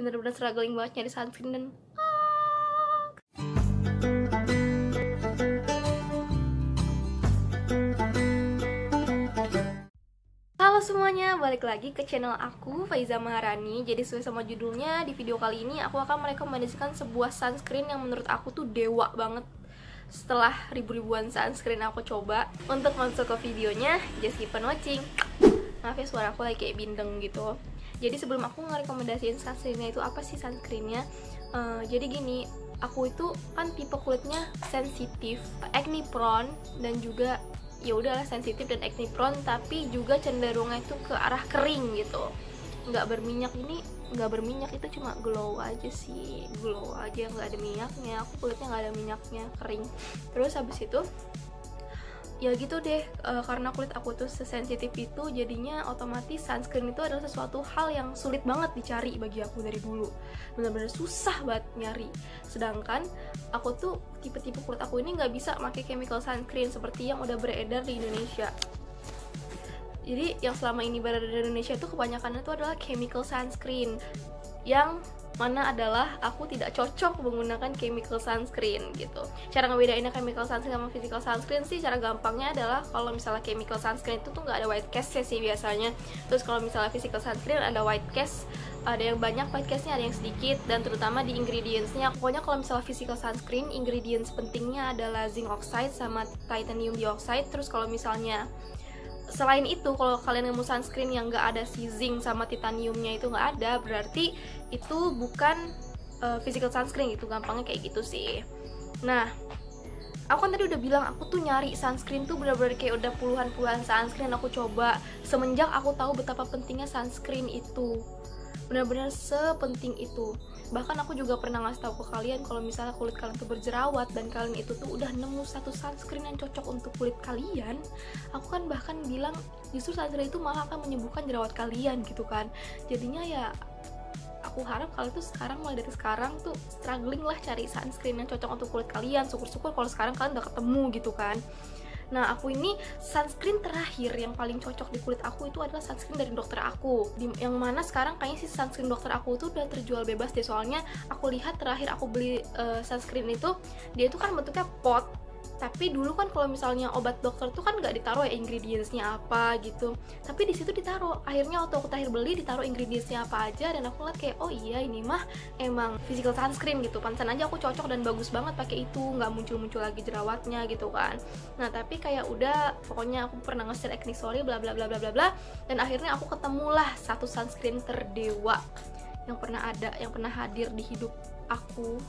bener-bener struggling banget nyari sunscreen dan halo semuanya, balik lagi ke channel aku, Faiza Maharani. Jadi sesuai sama judulnya, di video kali ini aku akan merekomendasikan sebuah sunscreen yang menurut aku tuh dewa banget. Setelah ribu-ribuan sunscreen aku coba. Untuk masuk ke videonya, just keep on watching. Maaf ya, suara aku lagi kayak bindeng gitu. Jadi sebelum aku ngerekomendasiin sunscreennya itu apa sih sunscreennya, jadi gini, aku itu kan tipe kulitnya sensitif, acne prone, dan juga ya udahlah sensitif dan acne prone, tapi juga cenderungnya itu ke arah kering gitu, nggak berminyak. Ini nggak berminyak, itu cuma glow aja sih, glow aja, nggak ada minyaknya. Aku kulitnya nggak ada minyaknya, kering. Terus habis itu ya gitu deh, karena kulit aku tuh sesensitif itu, jadinya otomatis sunscreen itu adalah sesuatu hal yang sulit banget dicari bagi aku dari dulu. Bener-bener susah banget nyari. Sedangkan aku tuh tipe-tipe kulit aku ini nggak bisa pakai chemical sunscreen seperti yang udah beredar di Indonesia. Jadi yang selama ini beredar di Indonesia itu kebanyakan itu adalah chemical sunscreen, yang mana adalah aku tidak cocok menggunakan chemical sunscreen gitu. Cara ngebedainnya chemical sunscreen sama physical sunscreen sih, cara gampangnya adalah kalau misalnya chemical sunscreen itu tuh nggak ada white cast sih biasanya. Terus kalau misalnya physical sunscreen ada white cast, ada yang banyak white castnya, ada yang sedikit, dan terutama di ingredientsnya. Pokoknya kalau misalnya physical sunscreen, ingredients pentingnya adalah zinc oxide sama titanium dioxide. Terus kalau misalnya selain itu, kalau kalian nemu sunscreen yang nggak ada si zinc sama titaniumnya itu nggak ada, berarti itu bukan physical sunscreen gitu, gampangnya kayak gitu sih. Nah, aku kan tadi udah bilang aku tuh nyari sunscreen tuh bener-bener kayak udah puluhan sunscreen aku coba semenjak aku tahu betapa pentingnya sunscreen itu. Bener-bener sepenting itu. Bahkan aku juga pernah ngasih tahu ke kalian kalau misalnya kulit kalian tuh berjerawat dan kalian itu tuh udah nemu satu sunscreen yang cocok untuk kulit kalian, aku kan bahkan bilang justru sunscreen itu malah akan menyembuhkan jerawat kalian gitu kan. Jadinya ya aku harap kalian tuh sekarang, mulai dari sekarang tuh struggling lah cari sunscreen yang cocok untuk kulit kalian. Syukur-syukur kalau sekarang kalian udah ketemu gitu kan. Nah, aku ini sunscreen terakhir yang paling cocok di kulit aku itu adalah sunscreen dari dokter aku, yang mana sekarang kayaknya sih sunscreen dokter aku itu udah terjual bebas deh. Soalnya aku lihat terakhir aku beli sunscreen itu, dia itu kan bentuknya pot. Tapi dulu kan kalau misalnya obat dokter tuh kan nggak ditaruh ya ingredientsnya apa gitu, tapi di situ ditaruh. Akhirnya waktu aku terakhir beli ditaruh ingredientsnya apa aja, dan aku lihat kayak oh iya ini mah emang physical sunscreen gitu. Pantesan aja aku cocok dan bagus banget pakai itu, nggak muncul-muncul lagi jerawatnya gitu kan. Nah tapi kayak udah, pokoknya aku pernah nge-share acne story bla bla bla bla bla bla, dan akhirnya aku ketemulah satu sunscreen terdewa yang pernah ada, yang pernah hadir di hidup aku.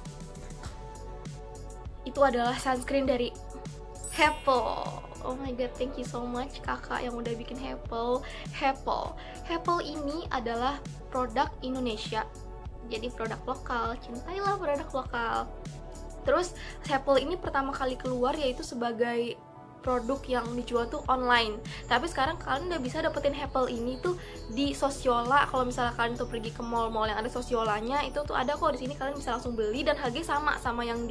Itu adalah sunscreen dari Heppel. Oh my god, thank you so much kakak yang udah bikin Heppel. Heppel ini adalah produk Indonesia, jadi produk lokal. Cintailah produk lokal. Terus Heppel ini pertama kali keluar yaitu sebagai produk yang dijual tuh online. Tapi sekarang kalian udah bisa dapetin Heppel ini tuh di Sosiola. Kalau misalnya kalian tuh pergi ke mall-mall yang ada Sosiolanya, itu tuh ada kok di sini, kalian bisa langsung beli dan harganya sama yang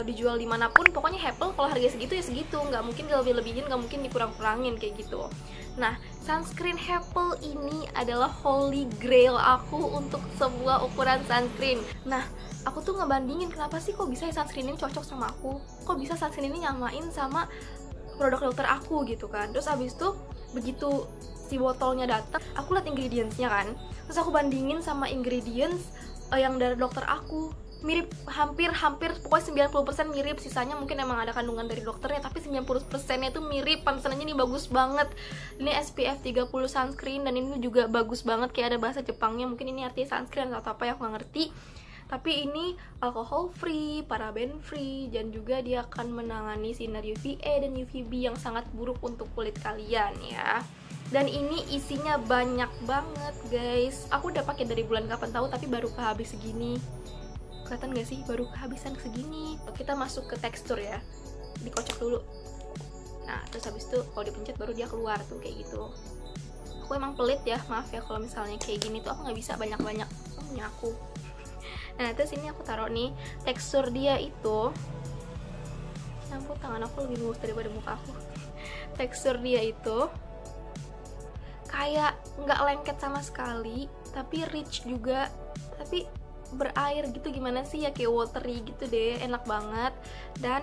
dijual dimanapun. Pokoknya Heppel kalau harga segitu ya segitu, nggak mungkin dilebih-lebihin, nggak mungkin dikurang-kurangin kayak gitu. Nah, sunscreen Heppel ini adalah holy grail aku untuk sebuah ukuran sunscreen. Nah, aku tuh ngebandingin kenapa sih kok bisa sunscreen ini cocok sama aku, kok bisa sunscreen ini nyamain sama produk dokter aku gitu kan. Terus abis itu begitu si botolnya datang, aku liat ingredientsnya kan, terus aku bandingin sama ingredients yang dari dokter aku. Mirip, hampir pokoknya 90% mirip, sisanya mungkin emang ada kandungan dari dokternya, tapi 90%-nya itu mirip. Pantesan aja ini bagus banget. Ini SPF 30 sunscreen, dan ini juga bagus banget, kayak ada bahasa Jepangnya, mungkin ini artinya sunscreen atau apa ya, aku gak ngerti. Tapi ini alkohol free, paraben free, dan juga dia akan menangani sinar UVA dan UVB yang sangat buruk untuk kulit kalian ya. Dan ini isinya banyak banget guys. Aku udah pakai dari bulan kapan tahu, tapi baru kehabis segini. Kelihatan gak sih? Baru kehabisan segini. Kita masuk ke tekstur ya. Dikocok dulu. Nah, terus habis itu kalau dipencet baru dia keluar tuh kayak gitu. Aku emang pelit ya, maaf ya kalau misalnya kayak gini tuh aku nggak bisa banyak-banyak. Punya aku. Nah, terus ini aku taruh nih. Tekstur dia itu, ya ampun, tangan aku lebih mulus daripada muka aku. Tekstur dia itu kayak nggak lengket sama sekali, tapi rich juga, tapi berair gitu, gimana sih ya, kayak watery gitu deh, enak banget dan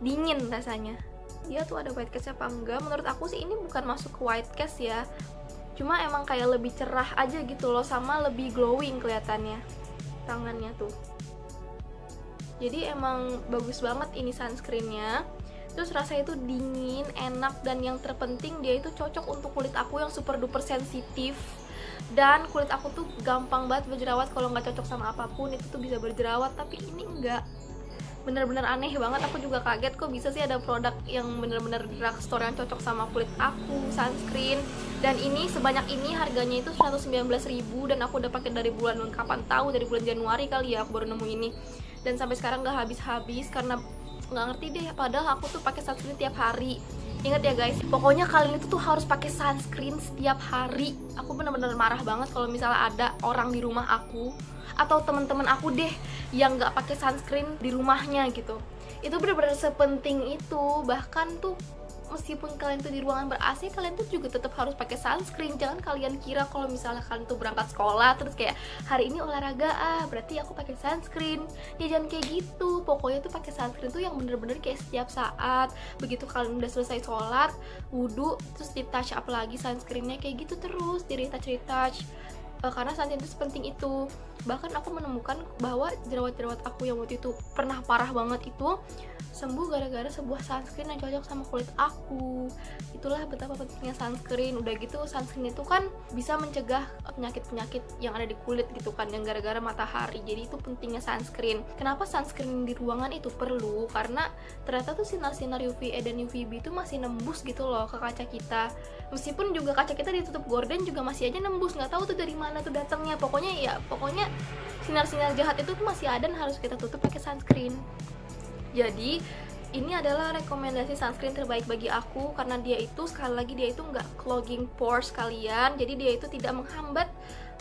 dingin rasanya. Dia tuh ada white cast apa enggak? Menurut aku sih ini bukan masuk ke white cast ya, cuma emang kayak lebih cerah aja gitu loh, sama lebih glowing kelihatannya tangannya tuh. Jadi emang bagus banget ini sunscreennya. Terus rasanya itu dingin, enak, dan yang terpenting dia itu cocok untuk kulit aku yang super duper sensitif. Dan kulit aku tuh gampang banget berjerawat, kalau nggak cocok sama apapun itu tuh bisa berjerawat, tapi ini enggak. Bener-bener aneh banget, aku juga kaget kok bisa sih ada produk yang bener-bener drugstore yang cocok sama kulit aku, sunscreen. Dan ini sebanyak ini harganya itu 119.000 dan aku udah pakai dari bulan, kapan tahu, dari bulan Januari kali ya aku baru nemu ini. Dan sampai sekarang nggak habis-habis karena nggak ngerti deh, padahal aku tuh pakai sunscreen tiap hari. Ingat ya guys, pokoknya kalian itu tuh harus pakai sunscreen setiap hari. Aku bener-bener marah banget kalau misalnya ada orang di rumah aku atau teman-teman aku deh yang nggak pakai sunscreen di rumahnya gitu. Itu bener-bener sepenting itu. Bahkan tuh meskipun kalian tuh di ruangan ber-AC, kalian tuh juga tetap harus pakai sunscreen. Jangan kalian kira kalau misalnya kalian tuh berangkat sekolah terus kayak hari ini olahraga berarti aku pakai sunscreen. Ya jangan kayak gitu. Pokoknya tuh pakai sunscreen tuh yang bener-bener kayak setiap saat. Begitu kalian udah selesai sholat, wudhu, terus di touch up lagi sunscreennya, kayak gitu terus, di retouch. Karena sunscreen itu sepenting itu. Bahkan aku menemukan bahwa jerawat-jerawat aku yang waktu itu pernah parah banget itu sembuh gara-gara sebuah sunscreen yang cocok sama kulit aku. Itulah betapa pentingnya sunscreen. Udah gitu sunscreen itu kan bisa mencegah penyakit-penyakit yang ada di kulit gitu kan, yang gara-gara matahari. Jadi itu pentingnya sunscreen. Kenapa sunscreen di ruangan itu perlu? Karena ternyata tuh sinar-sinar UVA dan UVB itu masih nembus gitu loh ke kaca kita. Meskipun juga kaca kita ditutup gorden juga masih aja nembus. Nggak tahu tuh dari mana tuh datangnya. Pokoknya sinar-sinar jahat itu tuh masih ada dan harus kita tutup pakai sunscreen. Jadi ini adalah rekomendasi sunscreen terbaik bagi aku karena dia itu, sekali lagi, dia itu nggak clogging pores kalian. Jadi dia itu tidak menghambat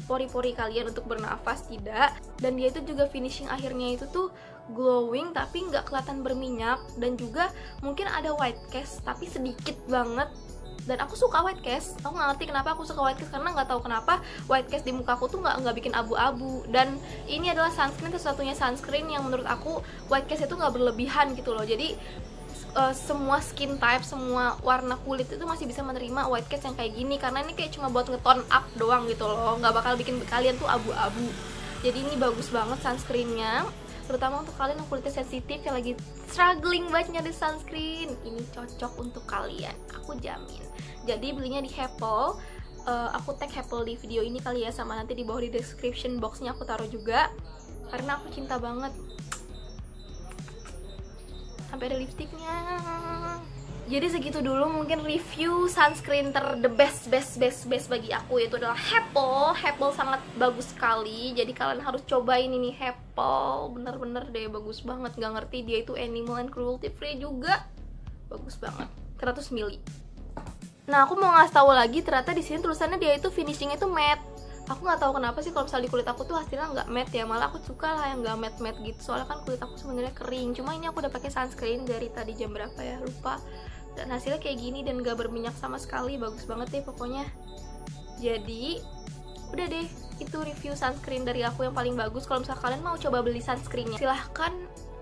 pori-pori kalian untuk bernafas, tidak. Dan dia itu juga finishing akhirnya itu tuh glowing tapi nggak kelihatan berminyak. Dan juga mungkin ada white cast tapi sedikit banget. Dan aku suka white cast, aku nggak ngerti kenapa aku suka white cast, karena nggak tahu kenapa white cast di muka aku tuh nggak bikin abu-abu. Dan ini adalah sunscreen, satu-satunya sunscreen yang menurut aku white cast itu nggak berlebihan gitu loh. Jadi semua skin type, semua warna kulit itu masih bisa menerima white cast yang kayak gini, karena ini kayak cuma buat nge-tone up doang gitu loh, nggak bakal bikin kalian tuh abu-abu. Jadi ini bagus banget sunscreennya, terutama untuk kalian yang kulitnya sensitif yang lagi struggling banget nyari sunscreen. Ini cocok untuk kalian, aku jamin. Jadi belinya di Happel. Aku tag Happel di video ini kali ya, sama nanti di bawah di description boxnya aku taruh juga, karena aku cinta banget. Sampai ada lipstiknya. Jadi segitu dulu mungkin review sunscreen the best bagi aku, yaitu adalah Happel. Happel sangat bagus sekali, jadi kalian harus cobain ini Happel. Bener-bener deh bagus banget. Gak ngerti dia itu animal and cruelty free juga, bagus banget. 100 ml. Nah aku mau ngasih tahu lagi, ternyata di sini tulisannya dia itu finishingnya itu matte. Aku nggak tahu kenapa sih kalau misalnya di kulit aku tuh hasilnya nggak matte ya, malah aku suka lah yang nggak matte gitu. Soalnya kan kulit aku sebenarnya kering. Cuma ini aku udah pakai sunscreen dari tadi jam berapa ya, lupa. Dan hasilnya kayak gini dan gak berminyak sama sekali, bagus banget deh pokoknya. Jadi udah deh, itu review sunscreen dari aku yang paling bagus. Kalau misalnya kalian mau coba beli sunscreennya, silahkan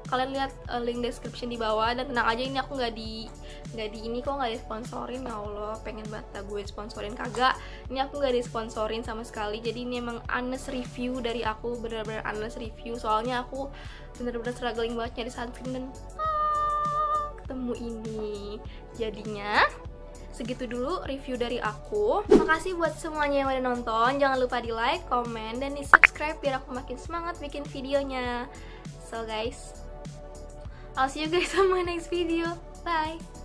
kalian lihat link description di bawah. Dan tenang aja, ini aku nggak di ini kok, nggak disponsorin. Ya Allah, pengen banget gue sponsorin, kagak. Ini aku nggak disponsorin sama sekali. Jadi ini emang honest review dari aku, bener-bener honest review. Soalnya aku bener-bener struggling banget nyari sunscreen dan ketemu ini. Jadinya segitu dulu review dari aku. Makasih buat semuanya yang udah nonton. Jangan lupa di like, komen, dan di subscribe biar aku makin semangat bikin videonya. So guys, I'll see you guys on my next video. Bye.